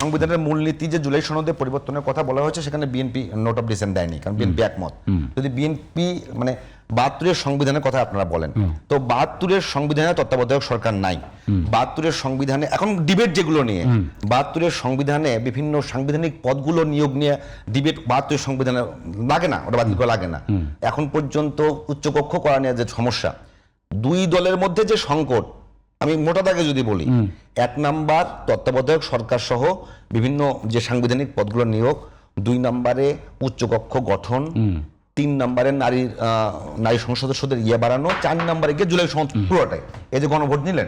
সংবিধানের মূলনীতি যে জুলাই সনদে পরিবর্তনের কথা বলা হয়েছে সেখানে বিএনপি নোট অফ ডিসেন্ট দেয়নি, কারণ বিএনপি একমত। যদি বিএনপি মানে ৭২-এর সংবিধানের কথা আপনারা বলেন, তো ৭২-এর সংবিধানে তত্ত্বাবধায়ক সরকার নাই। ৭২-এর সংবিধানে এখন ডিবেট যেগুলো নিয়ে, ৭২-এর সংবিধানে বিভিন্ন সাংবিধানিক পদগুলো নিয়োগ নিয়ে ডিবেট ৭২-এর সংবিধানে লাগে না, ওটা বাতিল করা লাগে না। এখন পর্যন্ত উচ্চকক্ষ করা নিয়ে যে সমস্যা, দুই দলের মধ্যে যে সংকট, আমি মোটা দাগে যদি বলি, ১ নাম্বার তত্ত্বাবধায়ক সরকার সহ বিভিন্ন যে সাংবিধানিক পদগুলো নিয়োগ, ২ নম্বরে উচ্চকক্ষ গঠন, ৩ নম্বরে নারী সংসদ সদস্যদের বাড়ানো, ৪ নম্বরে গিয়ে জুলাই সনদ পুরোটাই। এই যে গণভোট নিলেন,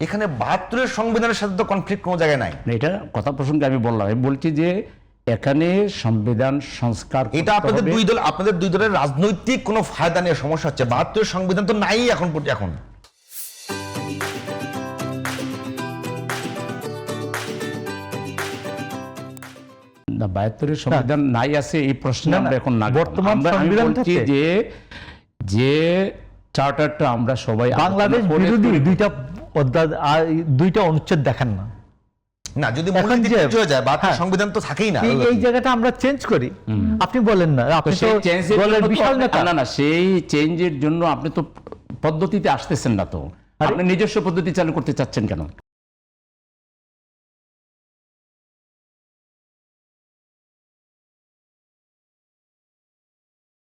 এখানে ৭২-এর সংবিধানের সাথে তো কনফ্লিক্ট কোনো জায়গায় নাই। এটা কথা প্রসঙ্গে আমি বললাম, আমি বলছি যে এখানে সংবিধান সংস্কার, এটা আপনাদের দুই দলের রাজনৈতিক কোনো ফায়দা নিয়ে সমস্যা হচ্ছে। ৭২-এর সংবিধান তো নাই এখন। না, ৭২-এর সংবিধান নাই আছে এই প্রশ্ন আমরা এখন না। বর্তমান সংবিধান বলছি যে চার্টারটা আমরা সবাই বাংলাদেশ বিরোধী দুইটা অনুচ্ছেদ দেখেন না। না, যদি মূলনীতি চেঞ্জ হয়ে যায়, ৭২-এর সংবিধান তো থাকেই না। এই জায়গাটা আমরা চেঞ্জ করি, আপনি বলেন না, আপনি তো দলের বিশাল নেতা। না, সেই চেঞ্জের জন্য আপনি তো পদ্ধতিতে আসতেছেন না, তো আপনি নিজস্ব পদ্ধতি চালু করতে চাচ্ছেন কেন?